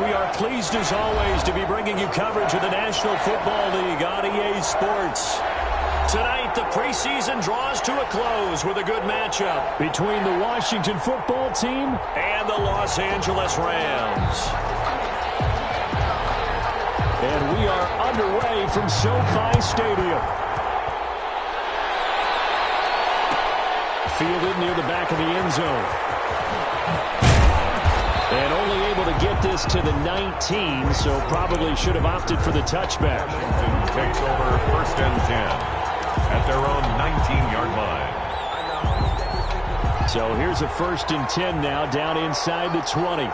we are pleased as always to be bringing you coverage of the National Football League on EA Sports. Tonight, the preseason draws to a close with a good matchup between the Washington football team and the Los Angeles Rams. And we are underway from SoFi Stadium. Fielded near the back of the end zone. And only able to get this to the 19, so probably should have opted for the touchback. Washington takes over 1st and 10 at their own 19-yard line. So here's a 1st and 10 now, down inside the 20.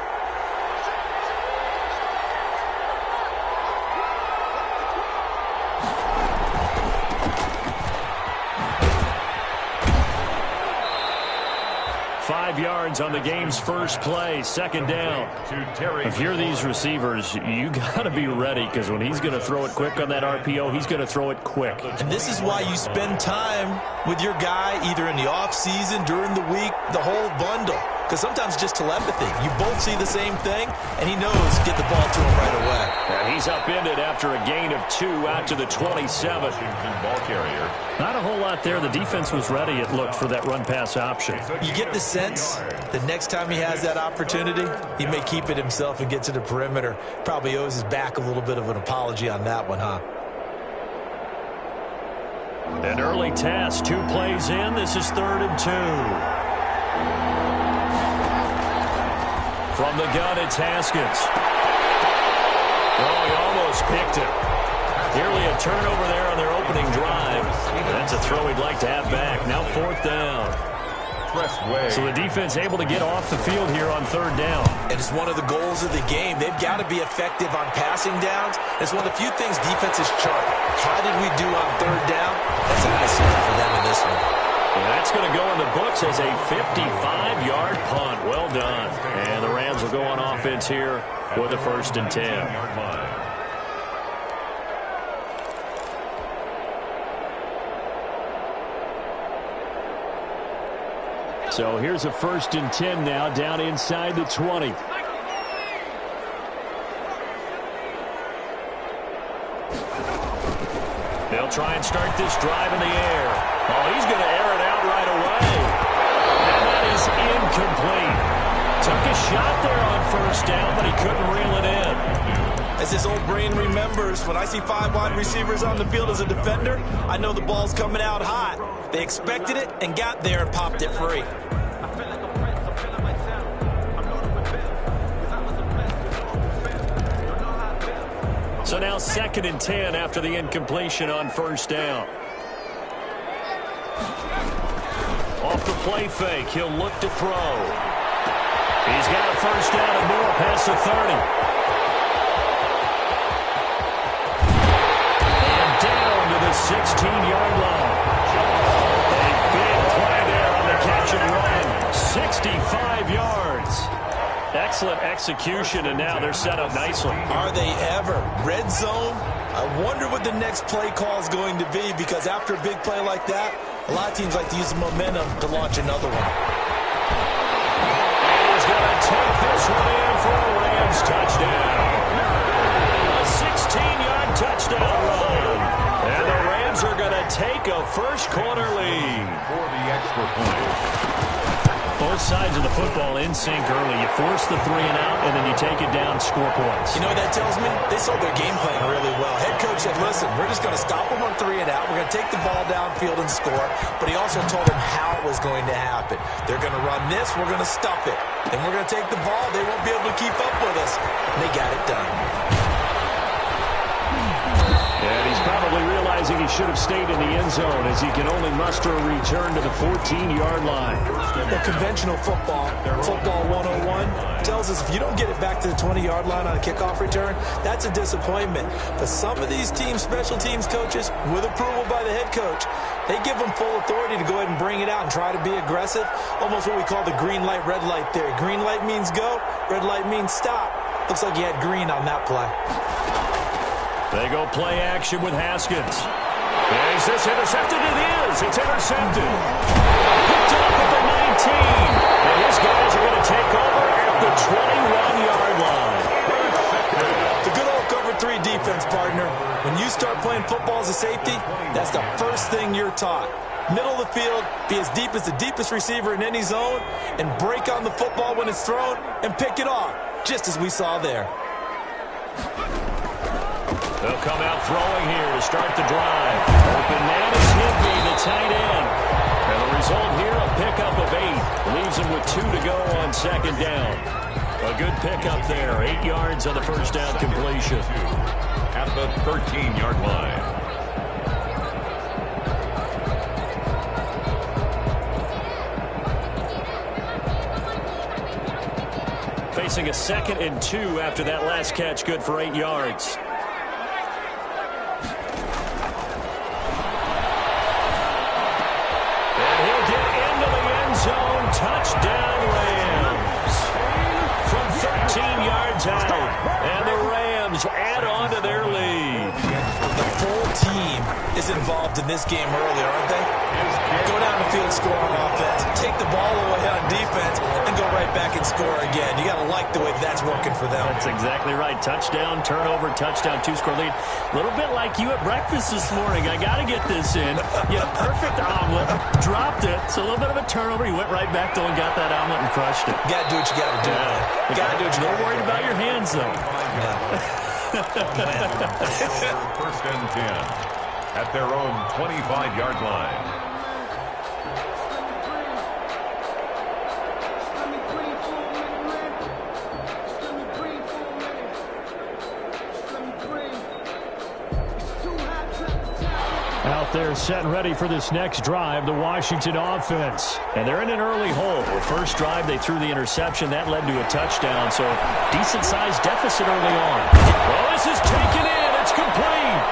Yards on the game's first play, 2nd down. If you're these receivers, you got to be ready, because when he's going to throw it quick on that RPO, he's going to throw it quick. And this is why you spend time with your guy either in the offseason, during the week, the whole bundle. Because sometimes just telepathy. You both see the same thing, and he knows get the ball to him right away. And he's upended after a gain of 2 out to the 27. Ball carrier. Not a whole lot there. The defense was ready, it looked, for that run-pass option. You get the sense the next time he has that opportunity, he may keep it himself and get to the perimeter. Probably owes his back a little bit of an apology on that one, huh? An early task, 2 plays in. This is 3rd and 2. From the gun, it's Haskins. Oh, he almost picked it. Nearly a turnover there on their opening drive. That's a throw he'd like to have back. Now 4th down. So the defense able to get off the field here on 3rd down. And it's one of the goals of the game. They've got to be effective on passing downs. It's one of the few things defenses chart. How did we do on 3rd down? That's a nice start for them in this one. And that's going to go in the books as a 55-yard punt. Well done. And the Rams will go on offense here with a 1st and 10. So here's a 1st and 10 now, down inside the 20. They'll try and start this drive in the air. Oh, he's going to air it out right away. And that is incomplete. Took a shot there on 1st down, but he couldn't reel it in. As his old brain remembers, when I see 5 wide receivers on the field as a defender, I know the ball's coming out hot. They expected it and got there and popped it free. So now 2nd and 10 after the incompletion on 1st down. Off the play fake, he'll look to throw. He's got a 1st down and more past the 30. And down to the 16-yard line. A big play there on the catch and run. 65 yards. Excellent execution, and now they're set up nicely. Are they ever? Red zone? I wonder what the next play call is going to be, because after a big play like that, a lot of teams like to use the momentum to launch another one. And he's going to take this one in for a Rams touchdown. A 16-yard touchdown run. And the Rams are going to take a first-quarter lead. For the extra point. Both sides of the football in sync early. You force the 3 and out, and then you take it down, score points. You know what that tells me? They sold their game plan really well. Head coach said, listen, we're just going to stop them on 3 and out. We're going to take the ball downfield and score. But he also told them how it was going to happen. They're going to run this. We're going to stop it. Then we're going to take the ball. They won't be able to keep up with us. And they got it done. And he's probably realizing he should have stayed in the end zone, as he can only muster a return to the 14-yard line. The conventional football 101, tells us if you don't get it back to the 20-yard line on a kickoff return, that's a disappointment. But some of these teams, special teams coaches, with approval by the head coach, they give them full authority to go ahead and bring it out and try to be aggressive. Almost what we call the green light, red light theory. Green light means go, red light means stop. Looks like he had green on that play. They go play action with Haskins. Is this intercepted? It is. It's intercepted. Picked up at the 19. And his guys are going to take over at the 21-yard line. as a safety, that's the first thing you're taught. Middle of the field, be as deep as the deepest receiver in any zone, and break on the football when it's thrown and pick it off, just as we saw there. They'll come out throwing here to start the drive. Open man is Higbee, the tight end. And the result here, a pickup of 8. Leaves him with 2 to go on second down. A good pickup there. 8 yards on the first down completion. At the 13-yard line. Facing a 2nd and 2 after that last catch, good for 8 yards. And he'll get into the end zone. Touchdown, Rams. From 13 yards out. And the Rams add on to their lead. The full team is involved in this game early, aren't they? Go down the field, score on offense, take the ball away on defense, and go right back and score again. You got to like the way that's working for them. That's exactly right. Touchdown, turnover, touchdown, 2-score lead. A little bit like you at breakfast this morning. I got to get this in. You had a perfect omelet, dropped it. So a little bit of a turnover. You went right back, though, and got that omelet and crushed it. You got to do what you got to do. You got to do what you got to do. Don't worry about your hands, though. First and 10 at their own 25-yard line. Out there set and ready for this next drive, the Washington offense. And they're in an early hole. The first drive, they threw the interception. That led to a touchdown, so decent-sized deficit early on. Oh, this is taken in. It's complete.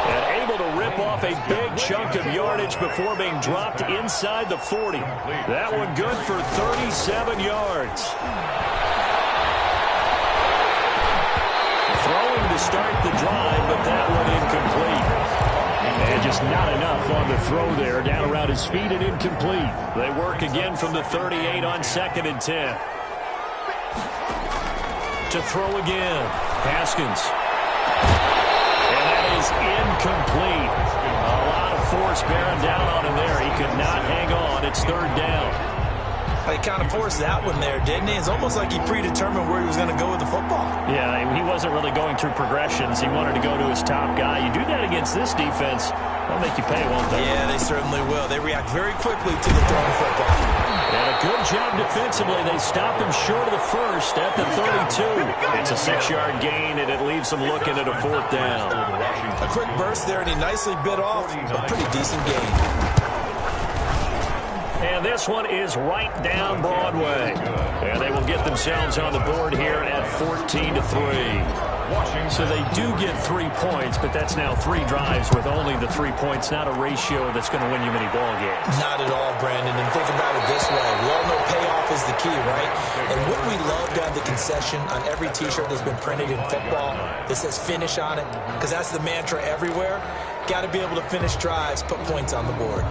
And able to rip off a big chunk of yardage before being dropped inside the 40. That one good for 37 yards. Throwing to start the drive, but that one incomplete. And just not enough on the throw there. Down around his feet and incomplete. They work again from the 38 on 2nd and 10. To throw again. Haskins. And that is incomplete. A lot of force bearing down on him there. He could not hang on. It's 3rd down. He kind of forced that one there, didn't he? It's almost like he predetermined where he was going to go with the football. Yeah, he wasn't really going through progressions. He wanted to go to his top guy. You do that against this defense, they'll make you pay, won't they? Yeah, they certainly will. They react very quickly to the thrown football. And a good job defensively. They stop him short of the first at the 32. It's a 6-yard gain, and it leaves them looking at a 4th down. A quick burst there, and he nicely bit off a pretty decent gain. And this one is right down Broadway. And they will get themselves on the board here at 14-3. So they do get 3 points, but that's now 3 drives with only the 3 points, not a ratio that's going to win you many ball games. Not at all, Brandon. And think about it this way. We all know payoff is the key, right? And wouldn't we love to have the concession on every T-shirt that's been printed in football that says finish on it? Because that's the mantra everywhere. Got to be able to finish drives, put points on the board.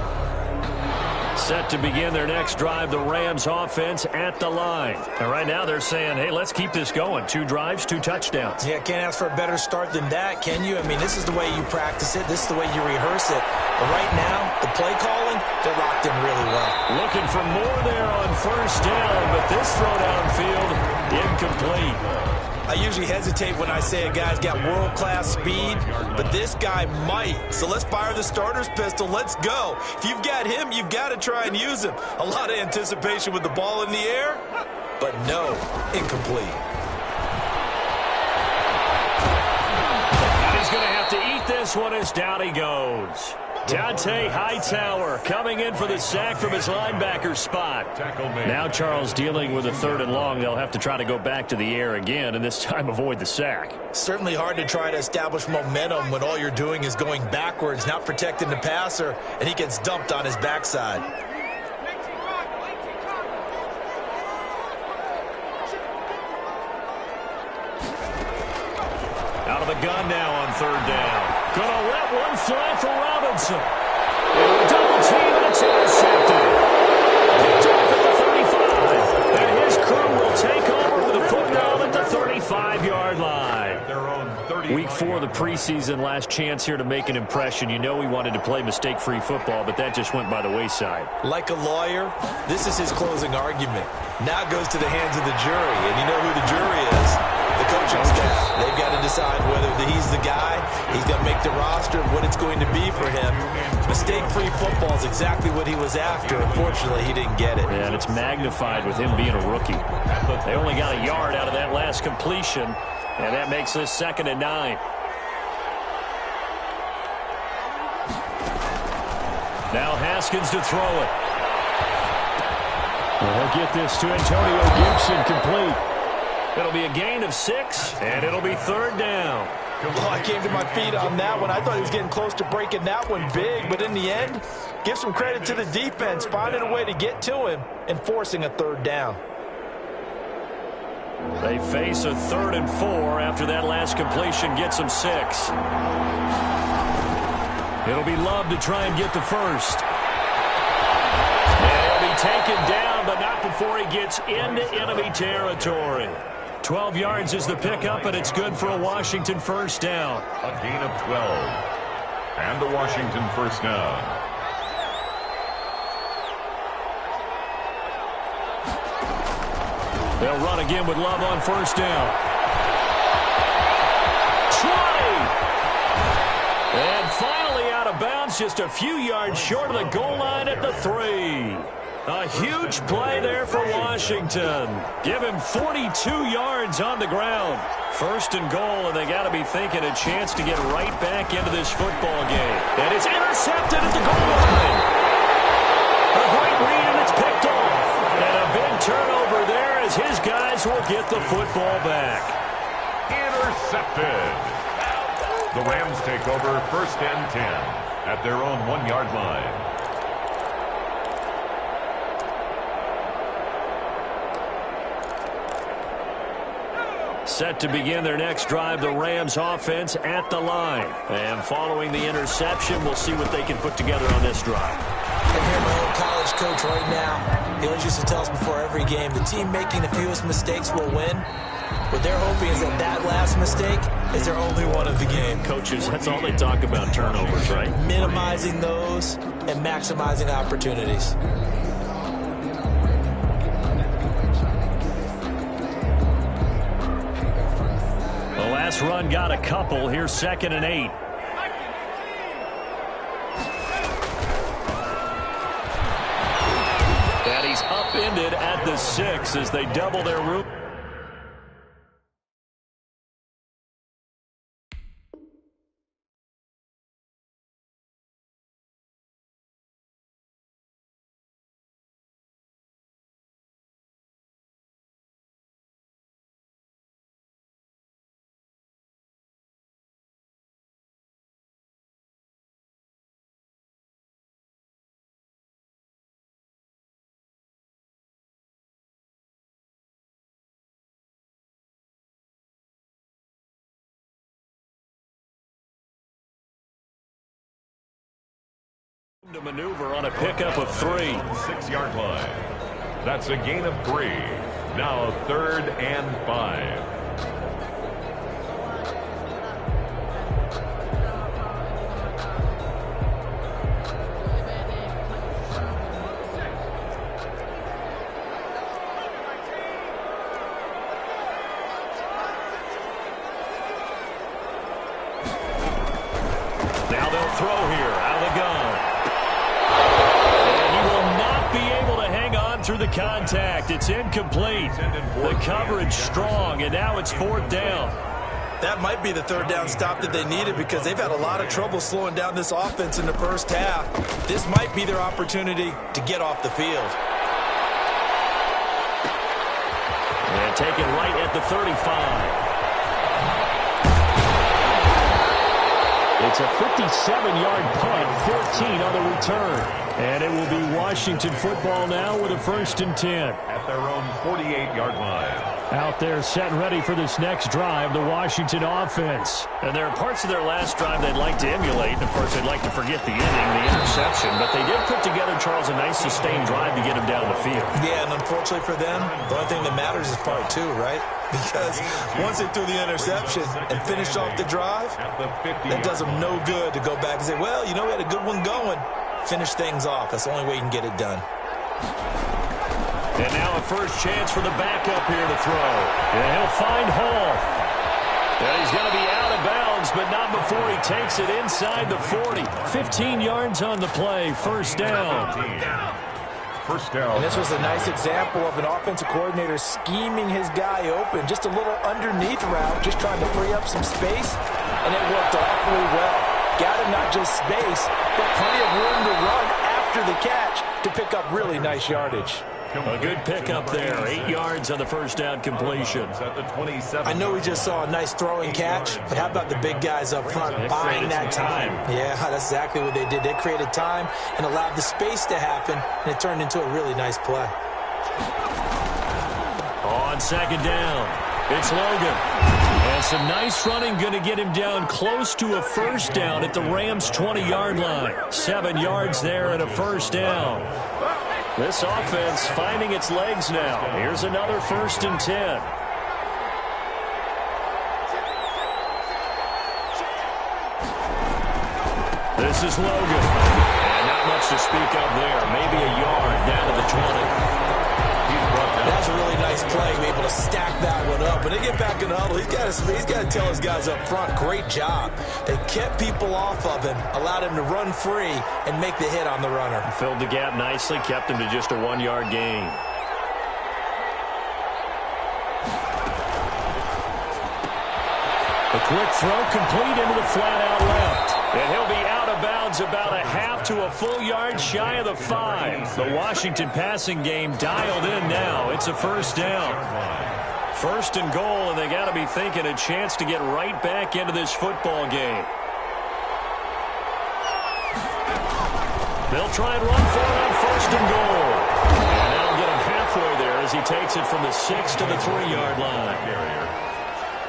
Set to begin their next drive, the Rams offense at the line. And right now they're saying, hey, let's keep this going. 2 drives, 2 touchdowns. Yeah, can't ask for a better start than that, can you? I mean, this is the way you practice it. This is the way you rehearse it. But right now, the play calling, they're locked in really well. Looking for more there on 1st down, but this throw downfield, incomplete. I usually hesitate when I say a guy's got world-class speed, but this guy might. So let's fire the starter's pistol. Let's go. If you've got him, you've got to try and use him. A lot of anticipation with the ball in the air, but no, incomplete. He's going to have to eat this one as down he goes. Dante Hightower coming in for the sack from his linebacker spot. Now Charles dealing with a 3rd and long. They'll have to try to go back to the air again, and this time avoid the sack. Certainly hard to try to establish momentum when all you're doing is going backwards, not protecting the passer, and he gets dumped on his backside. Out of the gun now on 3rd down. Gonna let one fly for Robinson. Double team, and it's intercepted. Picked off at the 35. And his crew will take over with a football at the 35-yard line. Week before the preseason last chance here to make an impression. You know he wanted to play mistake-free football, but that just went by the wayside. Like a lawyer, this is his closing argument. Now it goes to the hands of the jury, and you know who the jury is. The coaching staff. They've got to decide whether he's the guy, he's going to make the roster, what it's going to be for him. Mistake-free football is exactly what he was after. Unfortunately, he didn't get it. Yeah, and it's magnified with him being a rookie. They only got a yard out of that last completion, and that makes this 2nd and 9. Now Haskins to throw it. We'll get this to Antonio Gibson complete. It'll be a gain of 6, and it'll be 3rd down. Oh, I came to my feet on that one. I thought he was getting close to breaking that one big, but in the end, give some credit to the defense, finding a way to get to him and forcing a 3rd down. They face a 3rd and 4 after that last completion gets them 6. It'll be Love to try and get the first. And he'll be taken down, but not before he gets into enemy territory. 12 yards is the pickup, and it's good for a Washington first down. A gain of 12. And the Washington first down. They'll run again with Love on first down. 20! And finally out of bounds, just a few yards short of the goal line at the 3. A huge play there for Washington. Give him 42 yards on the ground. 1st and goal, and they got to be thinking a chance to get right back into this football game. And it's intercepted at the goal line. A great read, and it's picked off. And a big turnover there as his guys will get the football back. Intercepted. The Rams take over 1st and 10 at their own 1-yard line. Set to begin their next drive, the Rams offense at the line. And following the interception, we'll see what they can put together on this drive. I hear my old college coach right now. He always used to tell us before every game, the team making the fewest mistakes will win. What they're hoping is that that last mistake is their only one of the game. Coaches, that's all they talk about, turnovers, right? Minimizing those and maximizing opportunities. Last run got a couple. Here's 2nd and 8. And he's upended at the 6 as they double their route. To maneuver on a pickup of 3. 6-yard line. That's a gain of 3. Now 3rd and 5. Now they'll throw here out of the gun. Through the contact. It's incomplete. The coverage strong, and now it's 4th down. That might be the 3rd down stop that they needed because they've had a lot of trouble slowing down this offense in the first half. This might be their opportunity to get off the field. And taken right at the 35. It's a 57-yard punt, 14 on the return. And it will be Washington football now with a 1st and 10. At their own 48-yard line. Out there set and ready for this next drive, the Washington offense. And there are parts of their last drive they'd like to emulate. Of course, they'd like to forget the inning, the interception. But they did put together, Charles, a nice sustained drive to get him down the field. Yeah, and unfortunately for them, the only thing that matters is part two, right? Because once they threw the interception and finished off the drive, that does them no good to go back and say, well, you know, we had a good one going. Finish things off. That's the only way you can get it done. And now a first chance for the backup here to throw. And he'll find Hall. And he's going to be out of bounds, but not before he takes it inside the 40. 15 yards on the play. First down. First down. And this was a nice example of an offensive coordinator scheming his guy open. Just a little underneath route, just trying to free up some space. And it worked awfully well. Got him not just space, but plenty of room to run after the catch to pick up really nice yardage. A good pickup there. 8 yards on the first down completion. I know we just saw a nice throwing catch, but how about the big guys up front buying that time? Yeah, that's exactly what they did. They created time and allowed the space to happen, and it turned into a really nice play. On second down, it's Logan. And some nice running, going to get him down close to a first down at the Rams' 20-yard line. 7 yards there and a first down. This offense finding its legs now. Here's another 1st and 10. This is Logan. And not much to speak of there. Maybe a yard down to the 20. That's a really nice play, be able to stack that one up. When they get back in the huddle, he's got to tell his guys up front, great job. They kept people off of him, allowed him to run free and make the hit on the runner. Filled the gap nicely, kept him to just a 1-yard gain. A quick throw complete into the flat out left. And he'll be out of bounds about a half to a full yard shy of the 5. The Washington passing game dialed in now. It's a first down. 1st and goal, and they got to be thinking a chance to get right back into this football game. They'll try and run for it on 1st and goal. And that'll get him halfway there as he takes it from the 6 to the 3-yard line.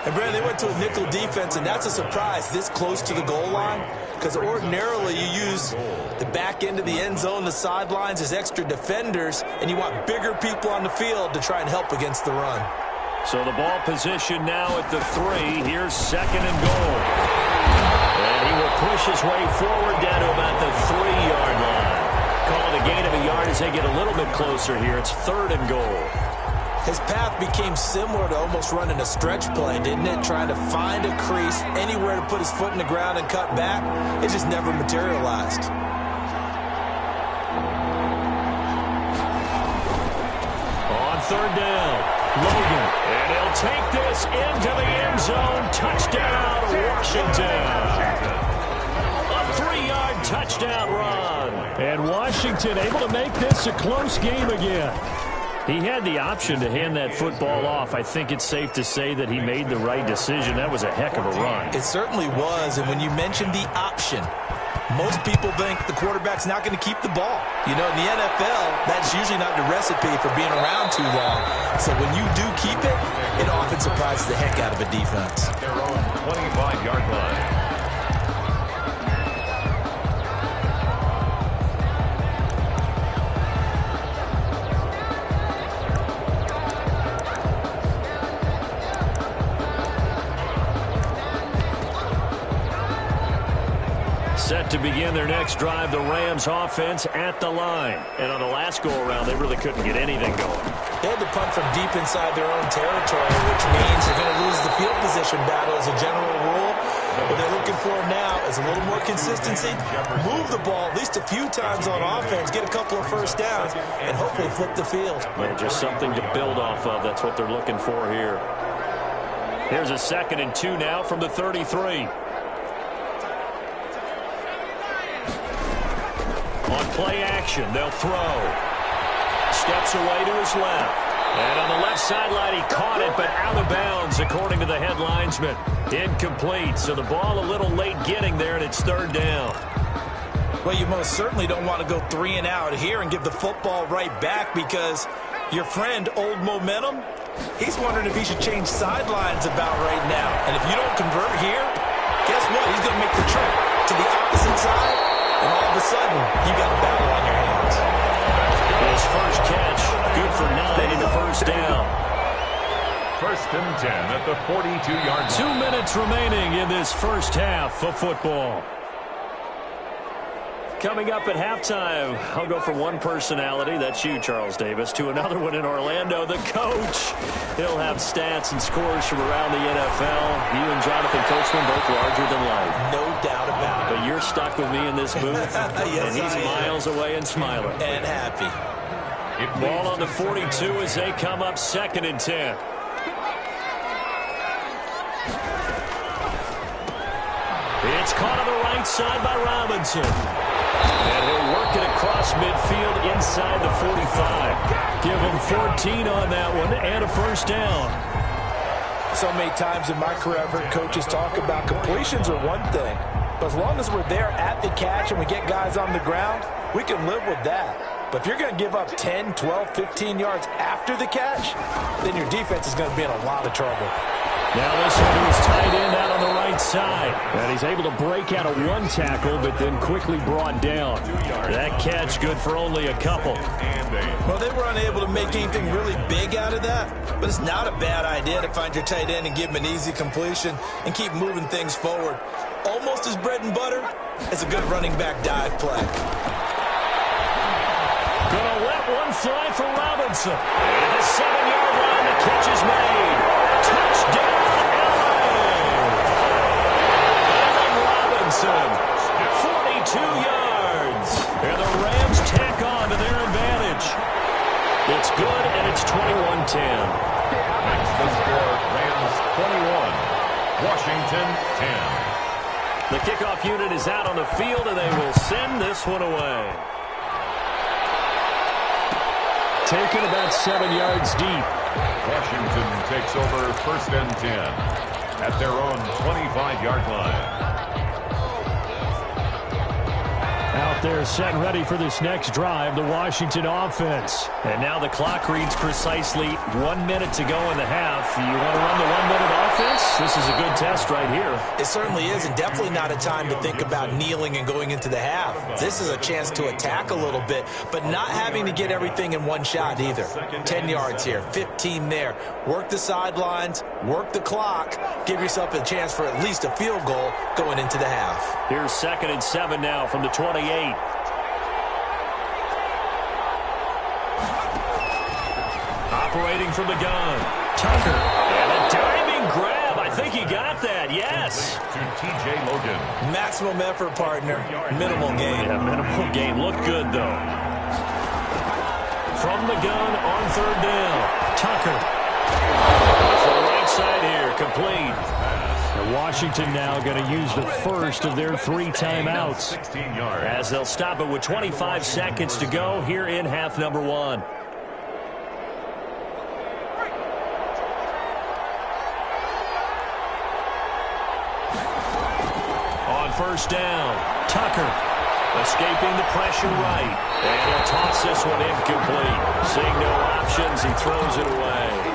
And, Brandon, they went to a nickel defense, and that's a surprise this close to the goal line, because ordinarily you use the back end of the end zone, the sidelines as extra defenders, and you want bigger people on the field to try and help against the run. So the ball position now at the 3. Here's 2nd and goal. And he will push his way forward down to about the 3-yard line. Call it a gain of a yard as they get a little bit closer here. It's 3rd and goal. His path became similar to almost running a stretch play, didn't it? Trying to find a crease, anywhere to put his foot in the ground and cut back. It just never materialized. On 3rd down, Logan. And he'll take this into the end zone. Touchdown, Washington. A 3-yard touchdown run. And Washington able to make this a close game again. He had the option to hand that football off. I think it's safe to say that he made the right decision. That was a heck of a run. It certainly was, and when you mentioned the option, most people think the quarterback's not going to keep the ball. You know, in the NFL, that's usually not the recipe for being around too long. So when you do keep it, it often surprises the heck out of a defense. Their own 25-yard line. Set to begin their next drive, the Rams offense at the line. And on the last go-around, they really couldn't get anything going. They had to punt from deep inside their own territory, which means they're going to lose the field position battle as a general rule. What they're looking for now is a little more consistency, move the ball at least a few times on offense, get a couple of first downs, and hopefully flip the field. Yeah, just something to build off of. That's what they're looking for here. Here's a 2nd and 2 now from the 33. On play action, they'll throw. Steps away to his left. And on the left sideline, he caught it, but out of bounds, according to the head linesman. Incomplete, so the ball a little late getting there, and it's 3rd down. Well, you most certainly don't want to go 3 and out here and give the football right back, because your friend, old momentum, He's wondering if he should change sidelines about right now. And if you don't convert here, guess what? He's going to make the trip to the opposite side, and all of a sudden, you got a battle on your hands. His first catch, good for 9 in the first down. 1st and 10 at the 42-yard line. 2 minutes remaining in this first half of football. Coming up at halftime, I'll go from one personality, that's you, Charles Davis, to another one in Orlando, the coach. He'll have stats and scores from around the NFL. You and Jonathan Coachman both larger than life. No doubt about it. But you're stuck with me in this booth, yes, and he's miles away and smiling. And happy. Ball on the 42 as they come up 2nd and 10. It's caught on the right side by Robinson. And he'll work it across midfield inside the 45. Give him 14 on that one and a first down. So many times in my career, I've heard coaches talk about completions are one thing. But as long as we're there at the catch and we get guys on the ground, we can live with that. But if you're going to give up 10, 12, 15 yards after the catch, then your defense is going to be in a lot of trouble. Now this one was tight end out on the right side. And he's able to break out of one tackle, but then quickly brought down. That catch good for only a couple. Well, they were unable to make anything really big out of that, but it's not a bad idea to find your tight end and give him an easy completion and keep moving things forward. Almost as bread and butter as a good running back dive play. Gonna let one fly for Robinson. At the 7-yard line, the catch is made. Touchdown, LA! Robinson, 42 yards. And the Rams tack on to their advantage. It's good, and it's 21-10. Next, the score, Rams 21, Washington 10. The kickoff unit is out on the field, and they will send this one away. Taken about 7 yards deep. Washington takes over 1st and 10 at their own 25-yard line. Out there set and ready for this next drive, the Washington offense. And now the clock reads precisely 1 minute to go in the half. You want to run the 1 minute offense? This is a good test right here. It certainly is, and definitely not a time to think about kneeling and going into the half. This is a chance to attack a little bit, but not having to get everything in one shot either. 10 yards here, 15 there. Work the sidelines, work the clock, give yourself a chance for at least a field goal going into the half. Here's 2nd and 7 now from the 28. Operating from the gun, Tucker. And a diving grab. I think he got that, yes. To T.J. Logan. Maximum effort, partner. Minimal gain. Yeah, minimal gain. Looked good, though. From the gun on 3rd down, Tucker. For the right side here, complete. And Washington now going to use the first of their 3 timeouts, as they'll stop it with 25 seconds to go here in half number 1. On 1st down, Tucker escaping the pressure right, and he'll toss this one incomplete. Seeing no options, he throws it away.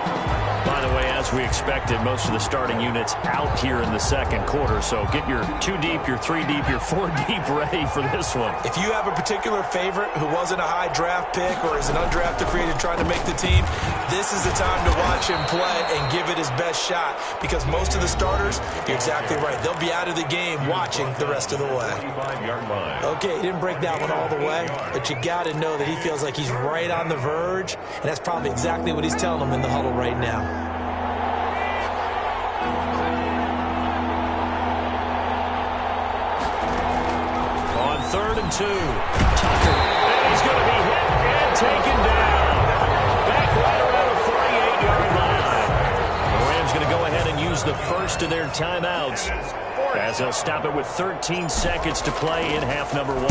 By the way, as we expected, most of the starting units out here in the 2nd quarter. So get your 2 deep, your 3 deep, your 4 deep ready for this one. If you have a particular favorite who wasn't a high draft pick or is an undrafted free agent trying to make the team, this is the time to watch him play and give it his best shot, because most of the starters, you're exactly right, they'll be out of the game watching the rest of the way. Okay, he didn't break that one all the way, but you got to know that he feels like he's right on the verge, and that's probably exactly what he's telling them in the huddle right now. On 3rd and 2, Tucker. And he's going to be hit and taken down. Back right around the 48-yard line. The Rams going to go ahead and use the first of their timeouts, as they'll stop it with 13 seconds to play in half number 1.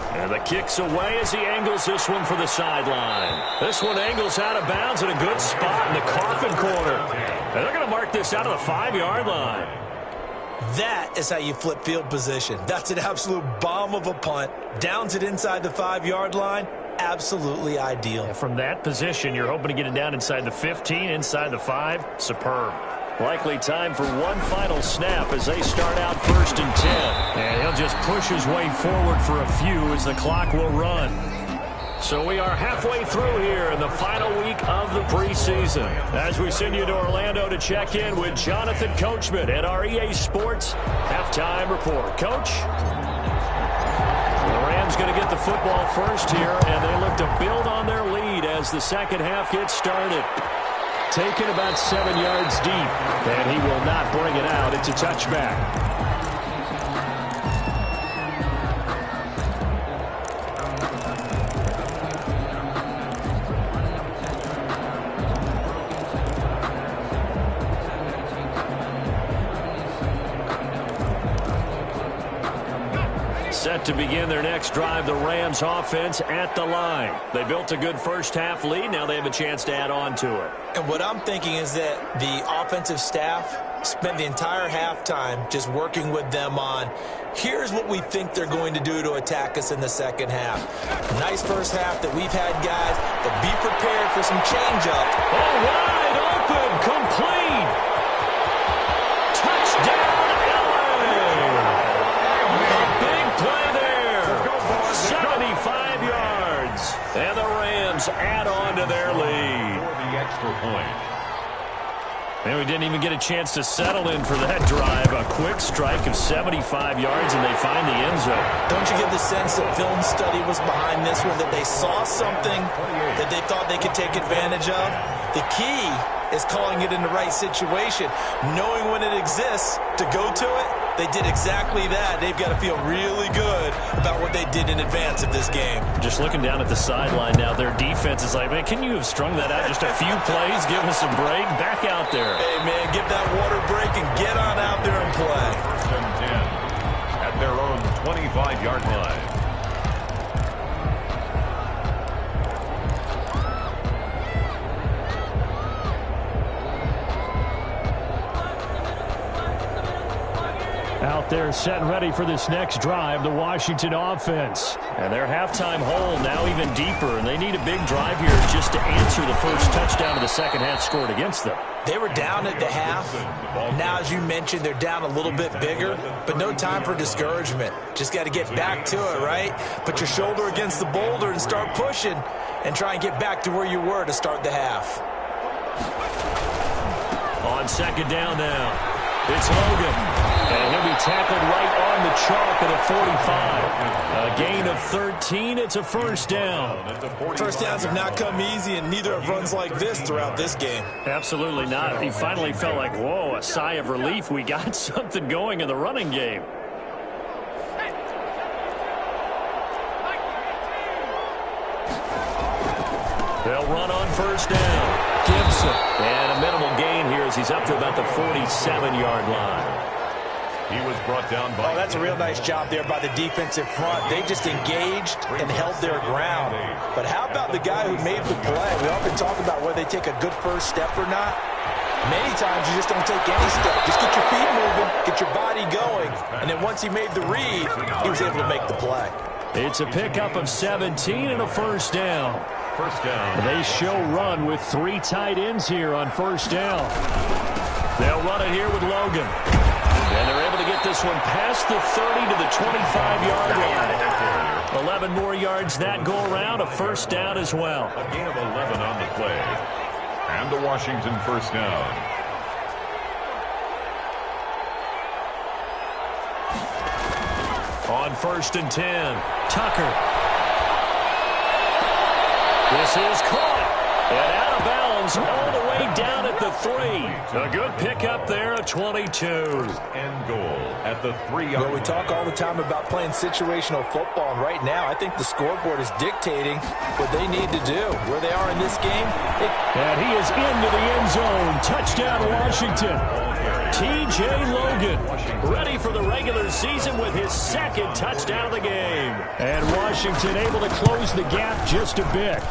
And the kick's away as he angles this one for the sideline. This one angles out of bounds in a good spot in the coffin corner. And they're going to mark this out of the 5-yard line. That is how you flip field position. That's an absolute bomb of a punt. Downs it inside the 5-yard line. absolutely ideal. And from that position, you're hoping to get it down inside the 15, inside the 5. Superb. Likely time for one final snap as they start out 1st and 10. And he'll just push his way forward for a few as the clock will run. So we are halfway through here in the final week of the preseason. As we send you to Orlando to check in with Jonathan Coachman at our EA Sports Halftime Report. Coach? The Rams going to get the football first here, and they look to build on their lead as the second half gets started. Taken about 7 yards deep, and he will not bring it out. It's a touchback. Set to begin their next drive, the Rams offense at the line. They built a good first half lead. Now they have a chance to add on to it. And what I'm thinking is that the offensive staff spent the entire halftime just working with them on, here's what we think they're going to do to attack us in the second half. Nice first half that we've had, guys, but be prepared for some change-up. Oh, wide open, complete. Touchdown, LA. Big play there. 75 yards. And the Rams add on to their lead. For the extra point. And we didn't even get a chance to settle in for that drive. A quick strike of 75 yards, and they find the end zone. Don't you get the sense that film study was behind this one, that they saw something that they thought they could take advantage of? The key is calling it in the right situation, knowing when it exists to go to it. They did exactly that. They've got to feel really good about what they did in advance of this game. Just looking down at the sideline now, their defense is like, man, can you have strung that out just a few plays? Give us a break. Back out there. Hey, man, give that water break and get on out there and play. 1st and 10 at their own 25-yard line. Out there set and ready for this next drive, the Washington offense. And their halftime hole now even deeper, and they need a big drive here just to answer the first touchdown of the second half scored against them. They were down at the half. Now, as you mentioned, they're down a little bit bigger, but no time for discouragement. Just got to get back to it, right? Put your shoulder against the boulder and start pushing and try and get back to where you were to start the half. On second down now, it's Logan. And he'll be tackled right on the chalk at a 45. A gain of 13. It's a first down. First downs have not come easy, and neither have runs like this throughout this game. Absolutely not. He finally felt like, whoa, a sigh of relief. We got something going in the running game. They'll run on first down. Gibson. And a minimal gain here as he's up to about the 47-yard line. He was brought down by... Oh, that's a real nice job there by the defensive front. They just engaged and held their ground. But how about the guy who made the play? We often talk about whether they take a good first step or not. Many times you just don't take any step. Just get your feet moving, get your body going. And then once he made the read, he was able to make the play. It's a pickup of 17 and a first down. First down. They show run with 3 tight ends here on first down. They'll run it here with Logan. And they're able to get this one past the 30 to the 25-yard line. 11 more yards that go around, a first down as well. A gain of 11 on the play. And the Washington first down. On 1st and 10, Tucker. This is caught. And out of bounds all the way down at the 3. A good pickup there, a 22. And goal at the 3-yard line. Well, we talk all the time about playing situational football, and right now I think the scoreboard is dictating what they need to do. Where they are in this game. And he is into the end zone. Touchdown, Washington. T.J. Logan ready for the regular season with his second touchdown of the game. And Washington able to close the gap just a bit.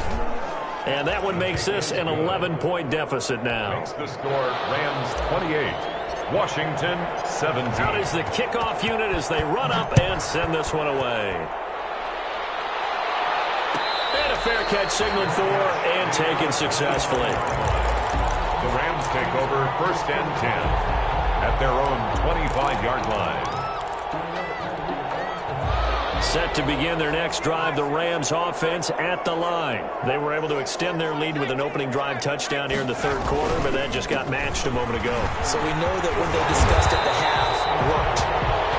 And that one makes this an 11-point deficit now. Makes the score Rams 28, Washington 17. Out is the kickoff unit as they run up and send this one away. And a a fair catch signaled for and taken successfully. The Rams take over 1st and 10 at their own 25-yard line. Set to begin their next drive, the Rams offense at the line. They were able to extend their lead with an opening drive touchdown here in the 3rd quarter, but that just got matched a moment ago. So we know that when they discussed at the half, worked.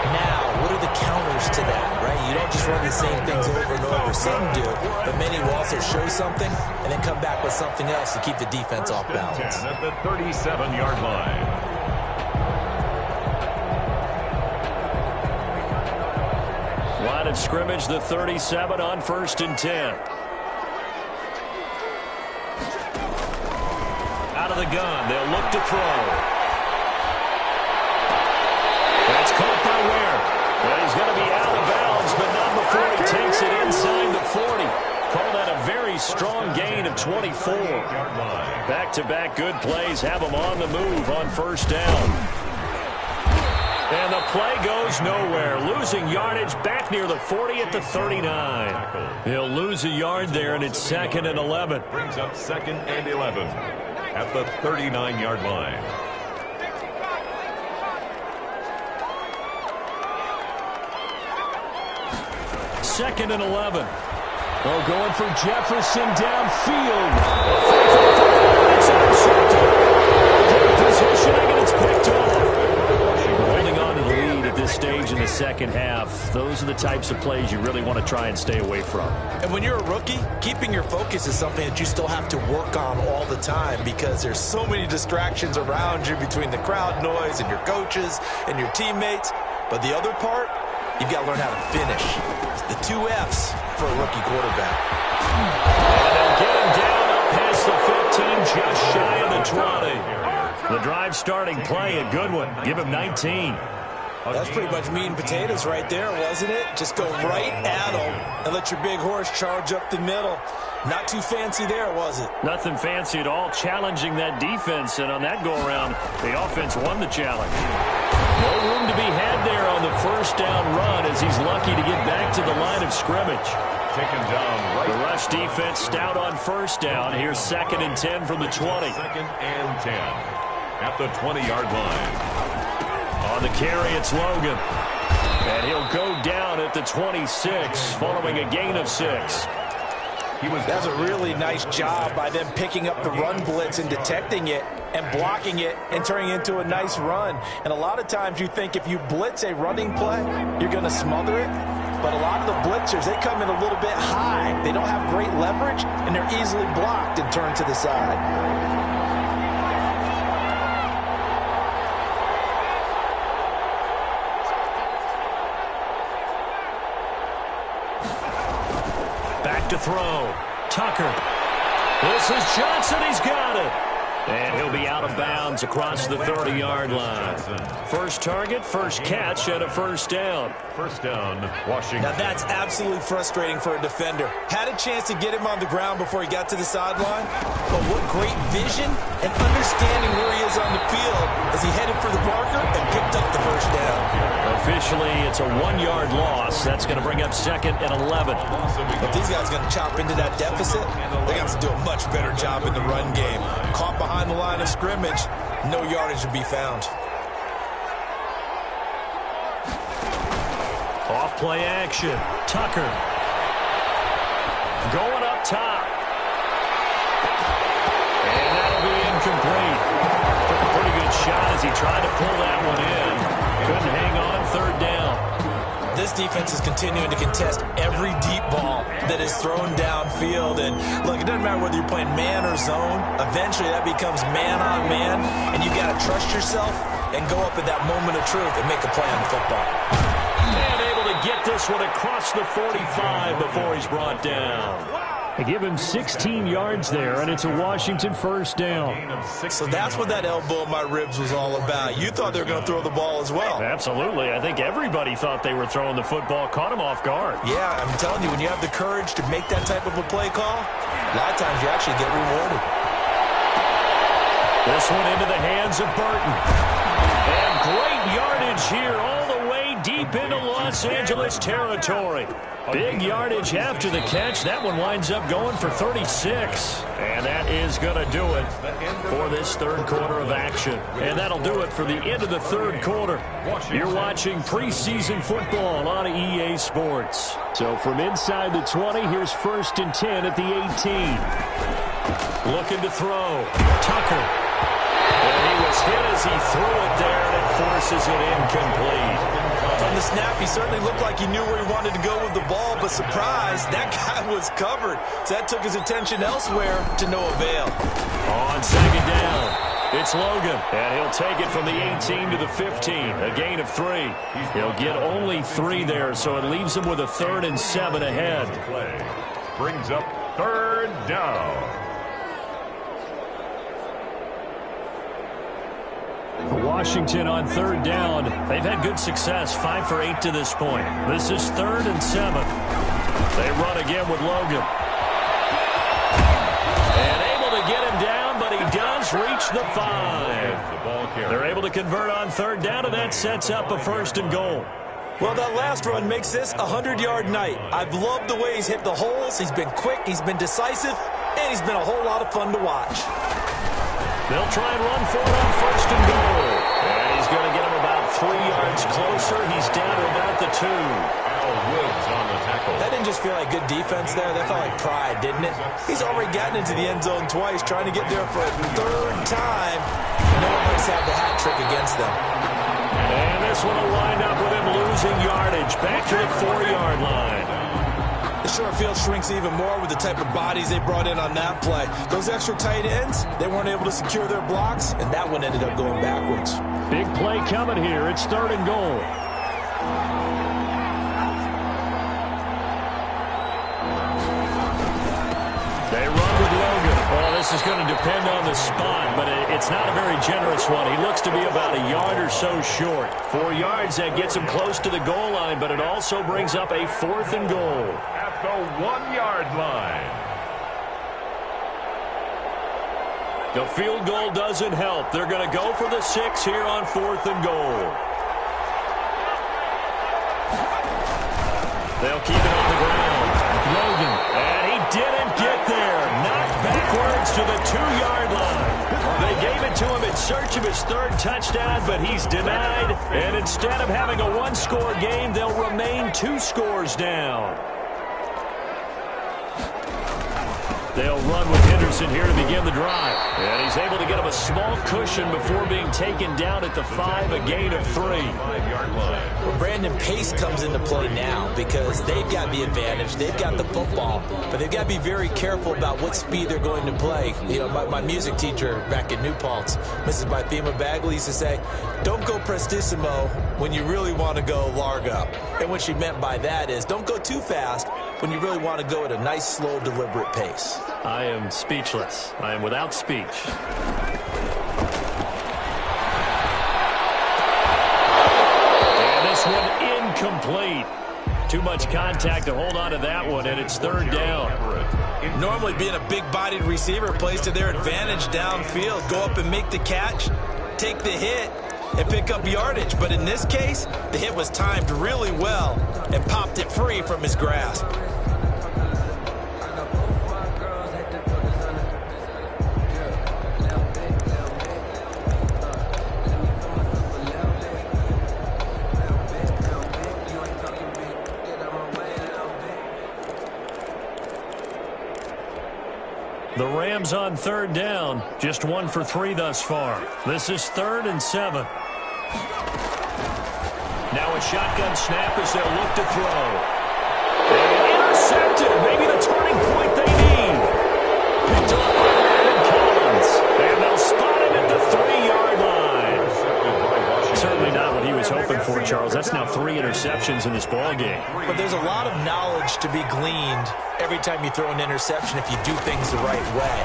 Now, what are the counters to that, right? You don't just run the same things over and over. Some do, but many will also show something and then come back with something else to keep the defense off balance. At the 37-yard line. Line of scrimmage, the 37 on 1st and 10. Out of the gun, they'll look to throw. That's caught by Ware. But he's going to be out of bounds, but not before he takes it inside the 40. Call that a very strong gain of 24. Back-to-back good plays have him on the move on 1st down. And the play goes nowhere. Losing yardage back near the 40 at the 39. He'll lose a yard there, and it's 2nd and 11. Brings up 2nd and 11 at the 39-yard line. Second and 11. Oh, going for Jefferson downfield. It's intercepted. Good positioning, and it's picked off. Holding on to the lead at this stage in the 2nd half. Those are the types of plays you really want to try and stay away from. And when you're a rookie, keeping your focus is something that you still have to work on all the time because there's so many distractions around you between the crowd noise and your coaches and your teammates. But the other part, you've got to learn how to finish. The 2 F's for a rookie quarterback. And they'll get him down up past the 15, just shy of the 20. The drive starting play, a good one. Give him 19. That's pretty much meat and potatoes right there, wasn't it? Just go right at him and let your big horse charge up the middle. Not too fancy there, was it? Nothing fancy at all, challenging that defense. And on that go-around, the offense won the challenge. No room to be had there on the 1st down run as he's lucky to get back to the line of scrimmage. Taken down right. The rush defense stout on 1st down. Here's 2nd and 10 from the 20. 2nd and 10 at the 20-yard line. On the carry, it's Logan. And he'll go down at the 26, following a gain of 6. That's a really nice job by them picking up the run blitz and detecting it and blocking it and turning it into a nice run. And a lot of times you think if you blitz a running play, you're going to smother it. But a lot of the blitzers, they come in a little bit high. They don't have great leverage, and they're easily blocked and turned to the side. To throw. Tucker. This is Johnson. He's got it. And he'll be out of bounds across the 30-yard line. First target, first catch, and a 1st down. 1st down, Washington. Now that's absolutely frustrating for a defender. Had a chance to get him on the ground before he got to the sideline, but what great vision and understanding where he is on the field as he headed for the marker and picked up the 1st down. Officially, it's a 1-yard loss. That's going to bring up 2nd and 11. If these guys are going to chop into that deficit, they're going to have to do a much better job in the run game. Caught behind the line of scrimmage, no yardage to be found. Off play action. Tucker. Going up top. And that'll be incomplete. Took a pretty good shot as he tried to pull that one in. Couldn't hang on. 3rd down. This defense is continuing to contest every deep ball that is thrown downfield. And look, it doesn't matter whether you're playing man or zone. Eventually that becomes man on man. And you got to trust yourself and go up at that moment of truth and make a play on the football. And able to get this one across the 45 before he's brought down. They give him 16 yards there, and it's a Washington 1st down. So that's what that elbow in my ribs was all about. You thought they were going to throw the ball as well. Absolutely. I think everybody thought they were throwing the football, caught him off guard. Yeah, I'm telling you, when you have the courage to make that type of a play call, a lot of times you actually get rewarded. This one into the hands of Burton. And great yardage here all the way deep into Los Angeles territory. Big yardage after the catch. That one winds up going for 36. And that is going to do it for this third quarter of action. And that'll do it for the end of the third quarter. You're watching preseason football on EA Sports. So from inside the 20, here's 1st and 10 at the 18. Looking to throw. Tucker. And he was hit as he threw it there, and it forces it incomplete. From the snap, he certainly looked like he knew where he wanted to go with the ball, but surprise, that guy was covered. So that took his attention elsewhere to no avail. On 2nd down, it's Logan, and he'll take it from the 18 to the 15, a gain of 3. He'll get only 3 there, so it leaves him with a 3rd and 7 ahead. Brings up 3rd down. Washington on 3rd down. They've had good success, 5 for 8 to this point. This is 3rd and 7. They run again with Logan. And able to get him down, but he does reach the 5. They're able to convert on 3rd down, and that sets up a 1st and goal. Well, that last run makes this a 100-yard night. I've loved the way he's hit the holes. He's been quick, he's been decisive, and he's been a whole lot of fun to watch. They'll try and run for it on 1st and goal. And he's going to get him about 3 yards closer. He's down to about the 2. Woods on the tackle. That didn't just feel like good defense there. That felt like pride, didn't it? He's already gotten into the end zone twice, trying to get there for a 3rd time. No one likes to have the hat trick against them. And this one will wind up with him losing yardage. Back to the 4-yard line. The short field shrinks even more with the type of bodies they brought in on that play. Those extra tight ends, they weren't able to secure their blocks, and that one ended up going backwards. Big play coming here. It's 3rd and goal. They run with Logan. Well, this is going to depend on the spot, but it's not a very generous one. He looks to be about a yard or so short. 4 yards, that gets him close to the goal line, but it also brings up a 4th and goal. At the 1-yard line. The field goal doesn't help. They're going to go for the 6 here on 4th and goal. They'll keep it on the ground. Logan, and he didn't get there. Knocked backwards to the 2-yard line. They gave it to him in search of his 3rd touchdown, but he's denied. And instead of having a 1-score game, they'll remain 2 scores down. They'll run with Henderson here to begin the drive. And he's able to get him a small cushion before being taken down at the 5, a gain of 3. Well, Brandon, pace comes into play now because they've got the advantage. They've got the football, but they've got to be very careful about what speed they're going to play. You know, my music teacher back in New Paltz, Mrs. Bythema Bagley, used to say, don't go prestissimo when you really want to go largo. And what she meant by that is don't go too fast when you really want to go at a nice, slow, deliberate pace. I am speechless. I am without speech. And this one incomplete. Too much contact to hold on to that one, and it's 3rd down. Normally being a big-bodied receiver plays to their advantage downfield. Go up and make the catch, take the hit, and pick up yardage. But in this case, the hit was timed really well and popped it free from his grasp. The Rams on 3rd down, just 1 for 3 thus far. This is 3rd and 7. Now a shotgun snap as they'll look to throw. And intercepted, maybe the turning point they need. Picked up by Landon Collins, and they'll spot him at the 3-yard line. Certainly not what he was hoping for, Charles. That's now 3 interceptions in this ballgame. But there's a lot of knowledge to be gleaned every time you throw an interception if you do things the right way.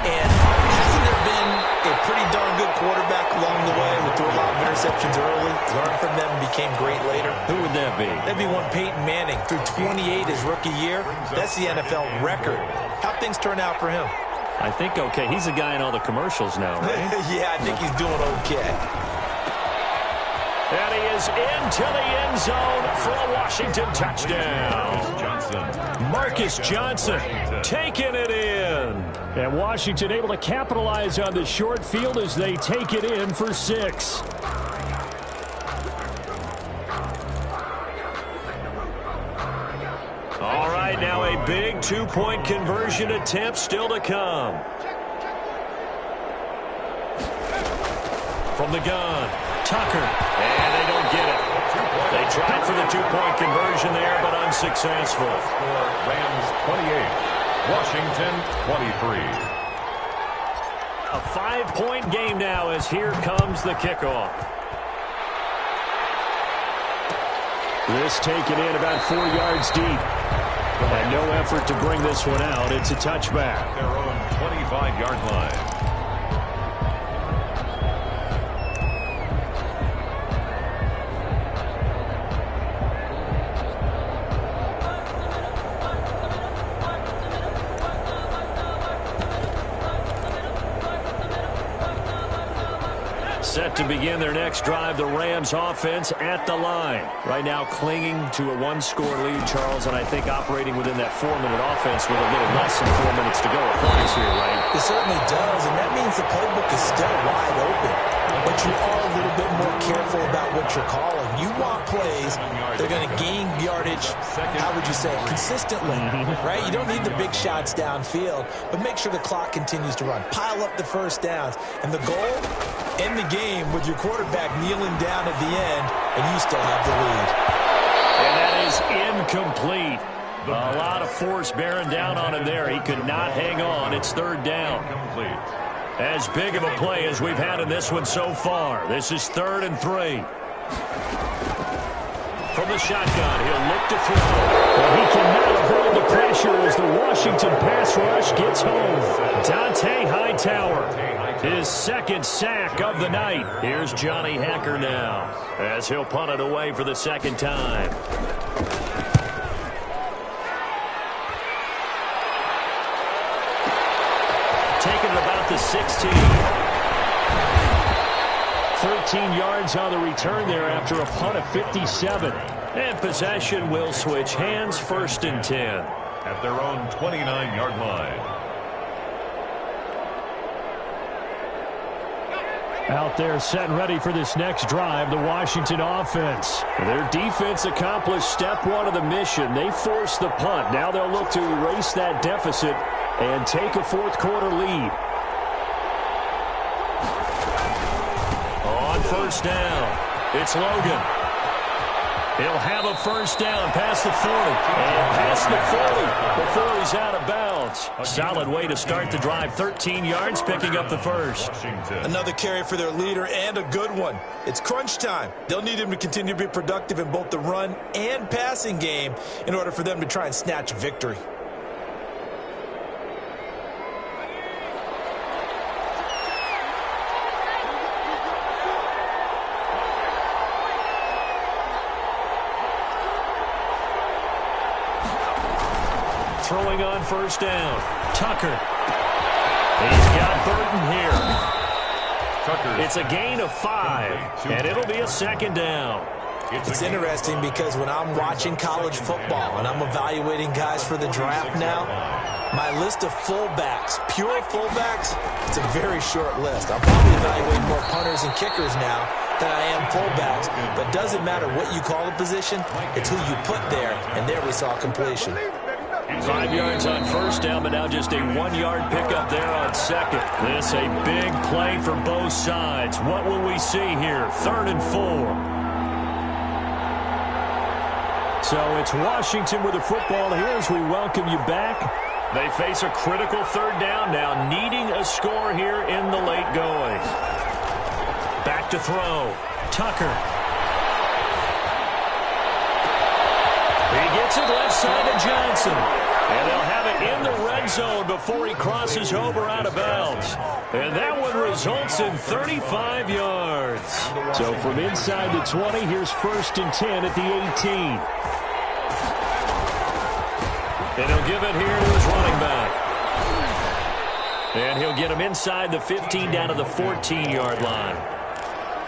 And hasn't there been a pretty darn good quarterback along the way who threw a lot of interceptions early, learned from them, and became great later? Who would that be? That'd be one Peyton Manning. Threw 28 his rookie year. That's the NFL record. How'd things turn out for him? I think okay. He's a guy in all the commercials now, right? Yeah, I think he's doing okay. And he is into the end zone for a Washington touchdown. Marcus Johnson taking it in. And Washington able to capitalize on the short field as they take it in for 6. All right, now a big 2-point conversion attempt still to come. From the gun, Tucker, and they don't get it. They tried for the 2-point conversion there, but unsuccessful. Rams 28, Washington 23. A 5-point game now as here comes the kickoff. This taken in about 4 yards deep. And no effort to bring this one out. It's a touchback. Their own 25-yard line. Set to begin their next drive, the Rams offense at the line. Right now clinging to a 1-score lead, Charles, and I think operating within that 4-minute offense with a little less than 4 minutes to go applies here, right? It certainly does, and that means the playbook is still wide open. But you are a little bit more careful about what you're calling. You want plays they're going to gain yardage, how would you say, consistently, right? You don't need the big shots downfield, but make sure the clock continues to run. Pile up the first downs. And the goal, end the game with your quarterback kneeling down at the end, and you still have the lead. And that is incomplete. A lot of force bearing down on him there. He could not hang on. It's 3rd down. As big of a play as we've had in this one so far. This is 3rd and 3. From the shotgun, he'll look to throw. Well, he cannot avoid the pressure as the Washington pass rush gets home. Dante Hightower, his 2nd sack of the night. Here's Johnny Hacker now as he'll punt it away for the 2nd time. Taking it about the 16. 13 yards on the return there after a punt of 57. And possession will switch hands, 1st and 10. At their own 29-yard line. Out there set and ready for this next drive, the Washington offense. Their defense accomplished step 1 of the mission. They forced the punt. Now they'll look to erase that deficit and take a 4th quarter lead. On 1st down, it's Logan. He'll have a 1st down past the 40. And past the 40 before he's out of bounds. Solid way to start the drive. 13 yards, picking up the 1st. Another carry for their leader, and a good one. It's crunch time. They'll need him to continue to be productive in both the run and passing game in order for them to try and snatch a victory. Throwing on 1st down. Tucker. He's got Burton here. It's a gain of 5, and it'll be a 2nd down. It's interesting because when I'm watching college football and I'm evaluating guys for the draft now, my list of fullbacks, pure fullbacks, it's a very short list. I'm probably evaluating more punters and kickers now than I am fullbacks. But it doesn't matter what you call the position, it's who you put there, and there we saw completion. 5 yards on 1st down, but now just a 1-yard pickup there on 2nd. This a big play for both sides. What will we see here? 3rd and 4. So it's Washington with the football here as we welcome you back. They face a critical 3rd down now, needing a score here in the late going. Back to throw. Tucker. He gets it left side to Johnson. And they'll have it in the red zone before he crosses over out of bounds. And that one results in 35 yards. So from inside the 20, here's 1st and 10 at the 18. And he'll give it here to his running back. And he'll get him inside the 15 down to the 14-yard line.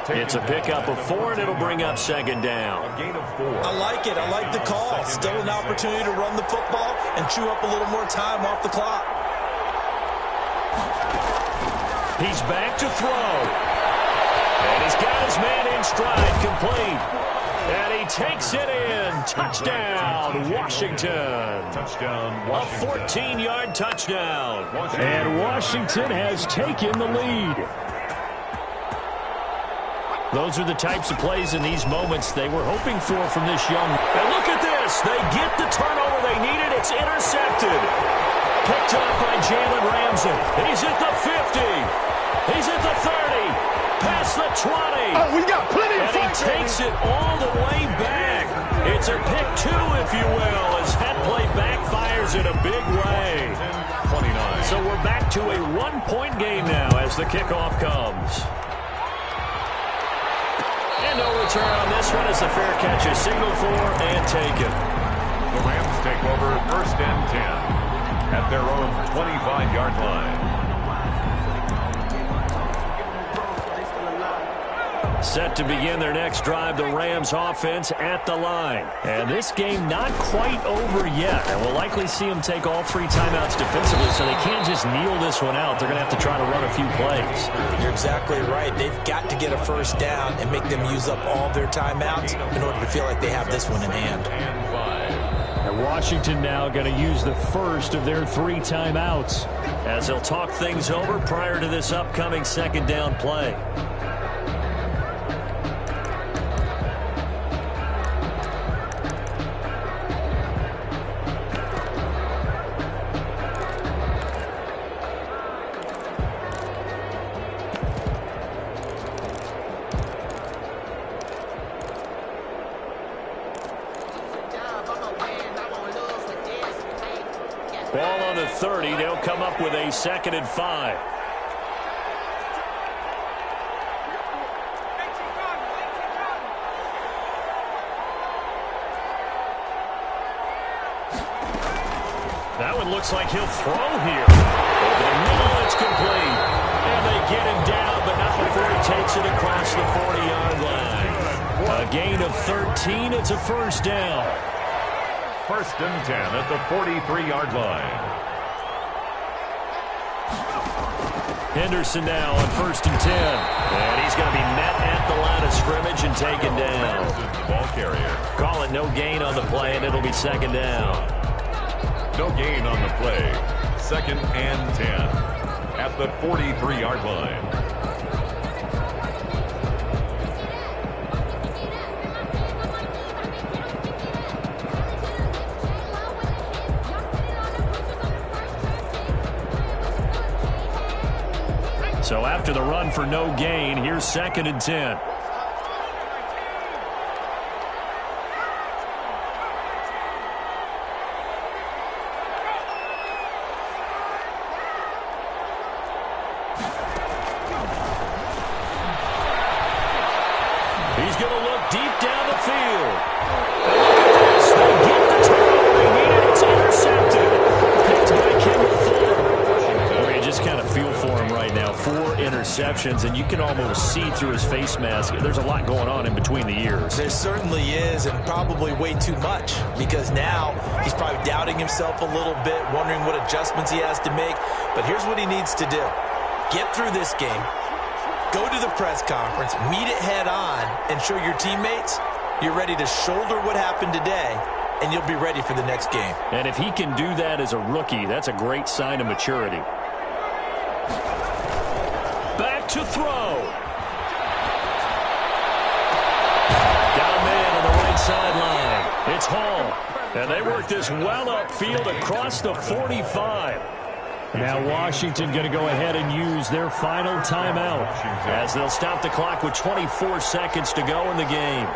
It's a pickup of 4, and it'll bring up second down. A gain of 4. I like it. I like the call. Still an opportunity to run the football and chew up a little more time off the clock. He's back to throw. And he's got his man in stride, complete. And he takes it in. Touchdown, Washington. Touchdown, Washington. A 14-yard touchdown. And Washington has taken the lead. Those are the types of plays in these moments they were hoping for from this young. And look at this. They get the turnover they needed. It's intercepted. Picked up by Jalen Ramsey. He's at the 50. He's at the 30. Past the 20. Oh, we got plenty of And he takes it all the way back. It's a pick 2, if you will, as that play backfires in a big way. 29. So we're back to a 1-point game now as the kickoff comes. And no return on this one as the fair catch is signaled for and taken. The Rams take over 1st and 10 at their own 25-yard line. Set to begin their next drive, the Rams offense at the line. And this game not quite over yet. And we'll likely see them take all 3 timeouts defensively, so they can't just kneel this one out. They're going to have to try to run a few plays. You're exactly right. They've got to get a first down and make them use up all their timeouts in order to feel like they have this one in hand. And Washington now going to use the first of their 3 timeouts. As they'll talk things over prior to this upcoming second down play. Ball on the 30. They'll come up with a 2nd and 5. That one looks like he'll throw here. Over the middle, it's complete. And they get him down, but not before he takes it across the 40-yard line. A gain of 13. It's a first down. 1st and 10 at the 43-yard line. Henderson now on 1st and 10. And he's going to be met at the line of scrimmage and taken down. The ball carrier. Call it no gain on the play, and it'll be 2nd down. No gain on the play. 2nd and 10 at the 43-yard line. So after the run for no gain, here's 2nd and 10. He's going to look deep down the field. And look at this. They get the turnover they needed. It's intercepted. Picked by Kendall Fuller. You just kind of feel for him right now. 4 interceptions, and you can almost see through his face mask. There's a lot going on in between the ears. There certainly is, and probably way too much, because now he's probably doubting himself a little bit, wondering what adjustments he has to make. But here's what he needs to do. Get through this game. Go to the press conference, meet it head on, and show your teammates you're ready to shoulder what happened today, and you'll be ready for the next game. And if he can do that as a rookie, that's a great sign of maturity. Back to throw. Down man on the right sideline. It's Hall. And they work this well upfield across the 45. Now Washington going to go ahead and use their final timeout as they'll stop the clock with 24 seconds to go in the game.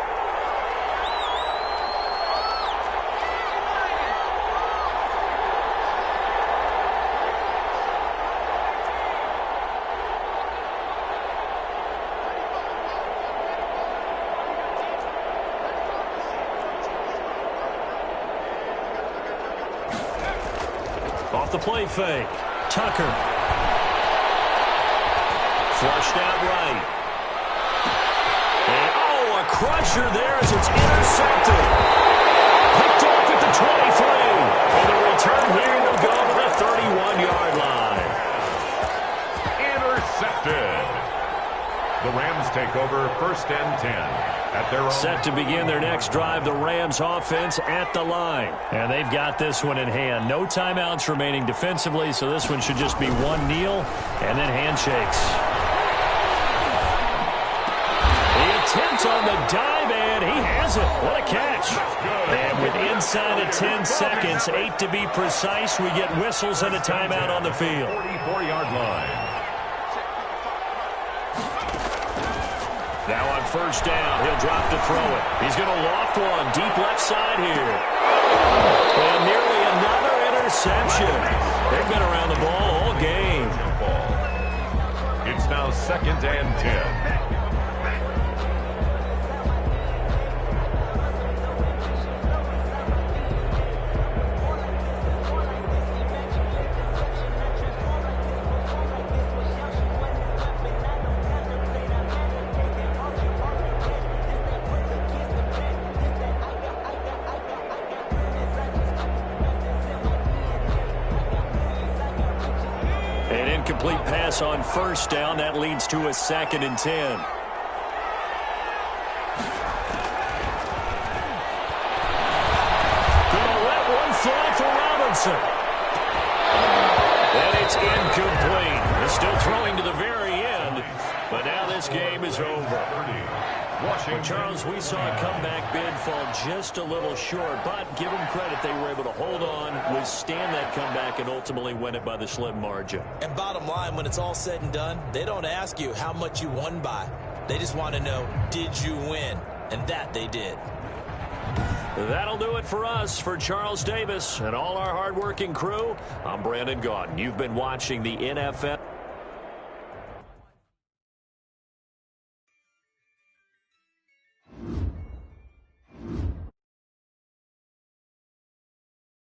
Off the play fake. Tucker. Flushed out right. crusher there as it's intercepted. Picked off at the 23. And the return here will go to the 31-yard line. Intercepted. The Rams take over 1st and 10 at their own. Set to begin their next drive, the Rams offense at the line. And they've got this one in hand. No timeouts remaining defensively, so this one should just be one kneel and then handshakes. The attempt on the dive, and he has it. What a catch. And with inside of 10 seconds, 8 to be precise, we get whistles and a timeout on the field. 44-yard line. Now on 1st down, he'll drop to throw it. He's going to loft one deep left side here. And nearly another interception. They've been around the ball all game. It's now 2nd and 10. Incomplete pass on 1st down. That leads to a 2nd and 10. Gonna let one fly for Robinson. And it's incomplete. They're still throwing to the very end, but now this game is over. Well, Charles, we saw a comeback bid fall just a little short, but give them credit. They were able to hold on, withstand that comeback, and ultimately win it by the slim margin. And bottom line, when it's all said and done, they don't ask you how much you won by. They just want to know, did you win? And that they did. That'll do it for us. For Charles Davis and all our hardworking crew, I'm Brandon Gaudin. You've been watching the NFL.